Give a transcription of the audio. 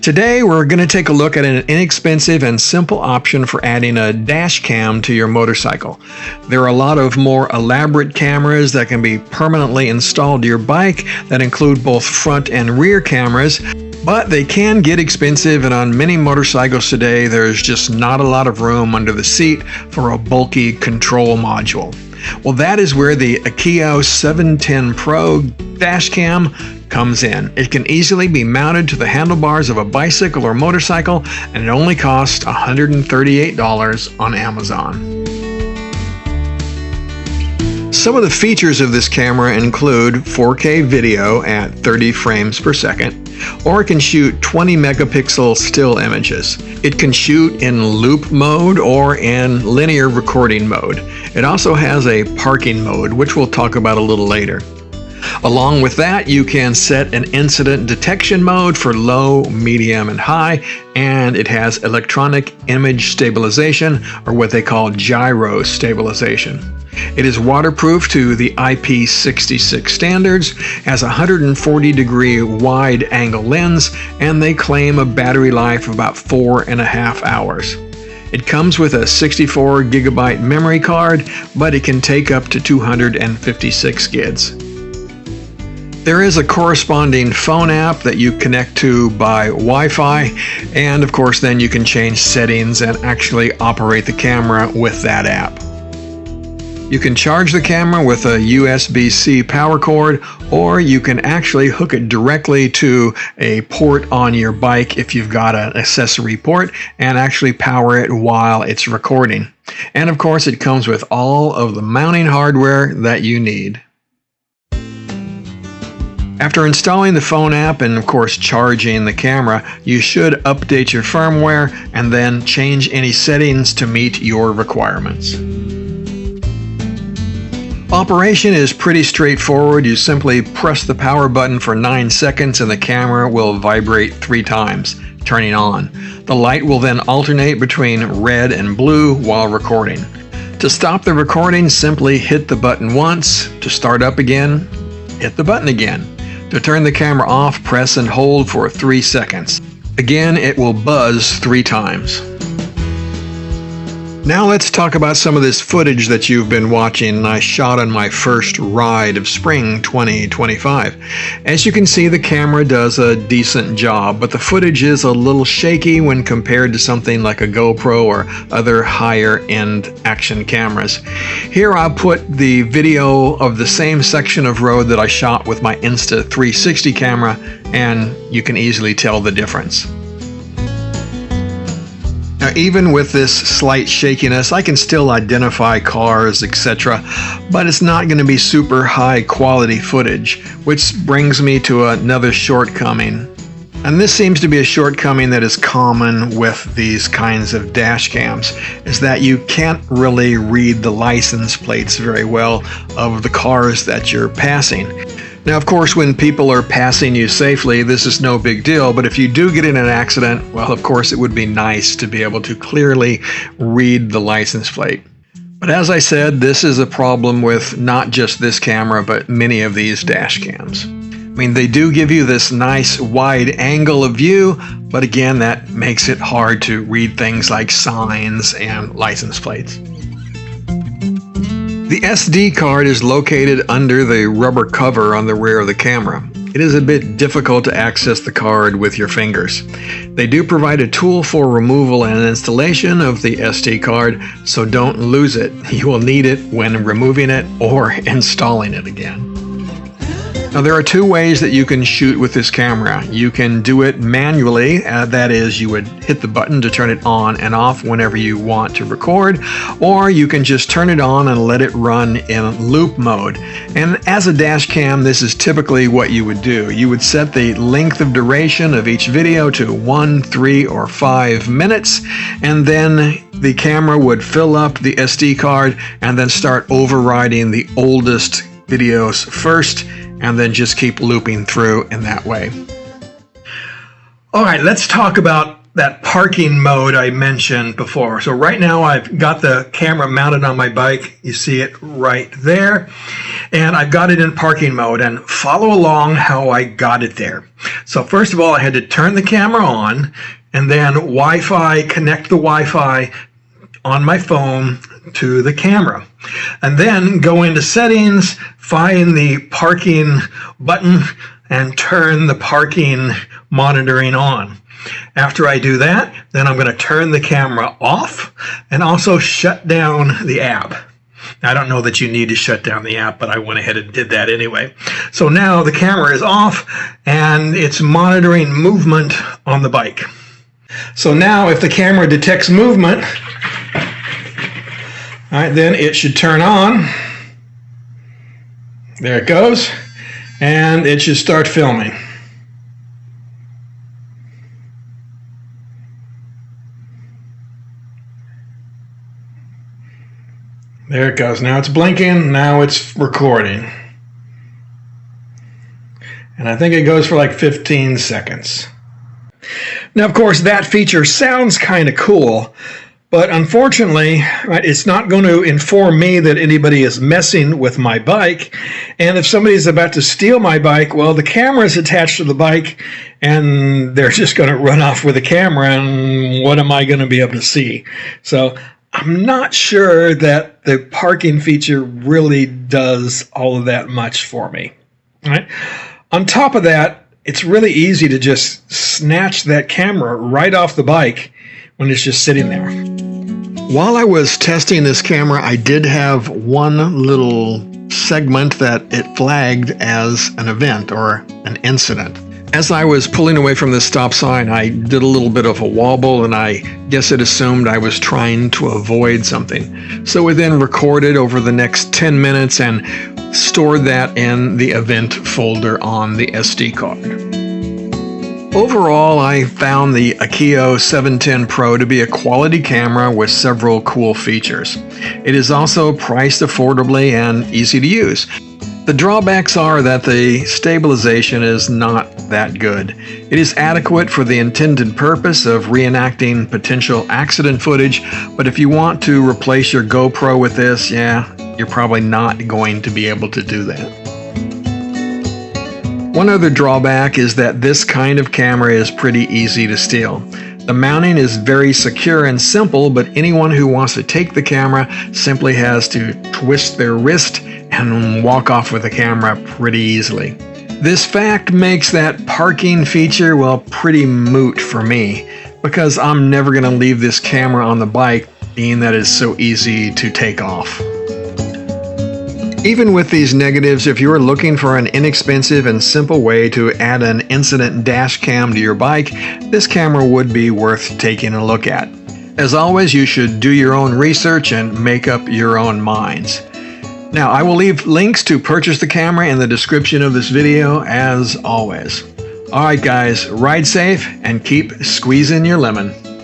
Today we're going to take a look at an inexpensive and simple option for adding a dash cam to your motorcycle. There are a lot of more elaborate cameras that can be permanently installed to your bike that include both front and rear cameras, but they can get expensive, and on many motorcycles today there's just not a lot of room under the seat for a bulky control module. Well, that is where the Akeeyo 710Pro dash cam comes in. It can easily be mounted to the handlebars of a bicycle or motorcycle, and it only costs $138 on Amazon. Some of the features of this camera include 4K video at 30 frames per second, or it can shoot 20 megapixel still images. It can shoot in loop mode or in linear recording mode. It also has a parking mode, which we'll talk about a little later. Along with that, you can set an incident detection mode for low, medium, and high, and it has electronic image stabilization, or what they call gyro stabilization. It is waterproof to the IP66 standards, has a 140-degree wide-angle lens, and they claim a battery life of about 4.5 hours. It comes with a 64GB memory card, but it can take up to 256 gigs. There is a corresponding phone app that you connect to by Wi-Fi, and of course then you can change settings and actually operate the camera with that app. You can charge the camera with a USB-C power cord, or you can actually hook it directly to a port on your bike if you've got an accessory port, and actually power it while it's recording. And of course it comes with all of the mounting hardware that you need. After installing the phone app and of course charging the camera, you should update your firmware and then change any settings to meet your requirements. Operation is pretty straightforward. You simply press the power button for 9 seconds and the camera will vibrate 3 times, turning on. The light will then alternate between red and blue while recording. To stop the recording, simply hit the button once. To start up again, hit the button again. To turn the camera off, press and hold for 3 seconds. Again, it will buzz 3 times. Now let's talk about some of this footage that you've been watching I shot on my first ride of spring 2025. As you can see, the camera does a decent job, but the footage is a little shaky when compared to something like a GoPro or other higher-end action cameras. Here I'll put the video of the same section of road that I shot with my Insta360 camera, and you can easily tell the difference. Now, even with this slight shakiness, I can still identify cars, etc., but it's not going to be super high quality footage, which brings me to another shortcoming. And this seems to be a shortcoming that is common with these kinds of dash cams, is that you can't really read the license plates very well of the cars that you're passing. Now, of course, when people are passing you safely, this is no big deal, but if you do get in an accident, well, of course, it would be nice to be able to clearly read the license plate. But as I said, this is a problem with not just this camera, but many of these dash cams. I mean, they do give you this nice wide angle of view, but again, that makes it hard to read things like signs and license plates. The SD card is located under the rubber cover on the rear of the camera. It is a bit difficult to access the card with your fingers. They do provide a tool for removal and installation of the SD card, so don't lose it. You will need it when removing it or installing it again. Now, there are 2 ways that you can shoot with this camera. You can do it manually, that is, you would hit the button to turn it on and off whenever you want to record, or you can just turn it on and let it run in loop mode. And as a dash cam, this is typically what you would do. You would set the length of duration of each video to 1, 3, or 5 minutes, and then the camera would fill up the SD card and then start overriding the oldest videos first, and then just keep looping through in that way. All right, let's talk about that parking mode I mentioned before. So right now I've got the camera mounted on my bike. You see it right there. And I've got it in parking mode, and follow along how I got it there. So first of all, I had to turn the camera on and then connect the Wi-Fi on my phone to the camera. And then go into settings, find the parking button, and turn the parking monitoring on. After I do that, then I'm going to turn the camera off and also shut down the app. I don't know that you need to shut down the app, but I went ahead and did that anyway. So now the camera is off and it's monitoring movement on the bike. So now if the camera detects movement, all right, then it should turn on. There it goes. And it should start filming. There it goes. Now it's blinking. Now it's recording. And I think it goes for like 15 seconds. Now, of course, that feature sounds kind of cool, but unfortunately, right, it's not going to inform me that anybody is messing with my bike. And if somebody's about to steal my bike, well, the camera is attached to the bike and they're just going to run off with the camera, and what am I going to be able to see? So I'm not sure that the parking feature really does all of that much for me. All right. On top of that, it's really easy to just snatch that camera right off the bike when it's just sitting there. While I was testing this camera, I did have one little segment that it flagged as an event or an incident. As I was pulling away from the stop sign, I did a little bit of a wobble, and I guess it assumed I was trying to avoid something. So it then recorded over the next 10 minutes and stored that in the event folder on the SD card. Overall, I found the Akeeyo 710Pro to be a quality camera with several cool features. It is also priced affordably and easy to use. The drawbacks are that the stabilization is not that good. It is adequate for the intended purpose of reenacting potential accident footage, but if you want to replace your GoPro with this, yeah, you're probably not going to be able to do that. One other drawback is that this kind of camera is pretty easy to steal. The mounting is very secure and simple, but anyone who wants to take the camera simply has to twist their wrist and walk off with the camera pretty easily. This fact makes that parking feature, well, pretty moot for me, because I'm never going to leave this camera on the bike, being that it's so easy to take off. Even with these negatives, if you are looking for an inexpensive and simple way to add an incident dash cam to your bike, this camera would be worth taking a look at. As always, you should do your own research and make up your own minds. Now, I will leave links to purchase the camera in the description of this video, as always. Alright guys, ride safe and keep squeezing your lemon.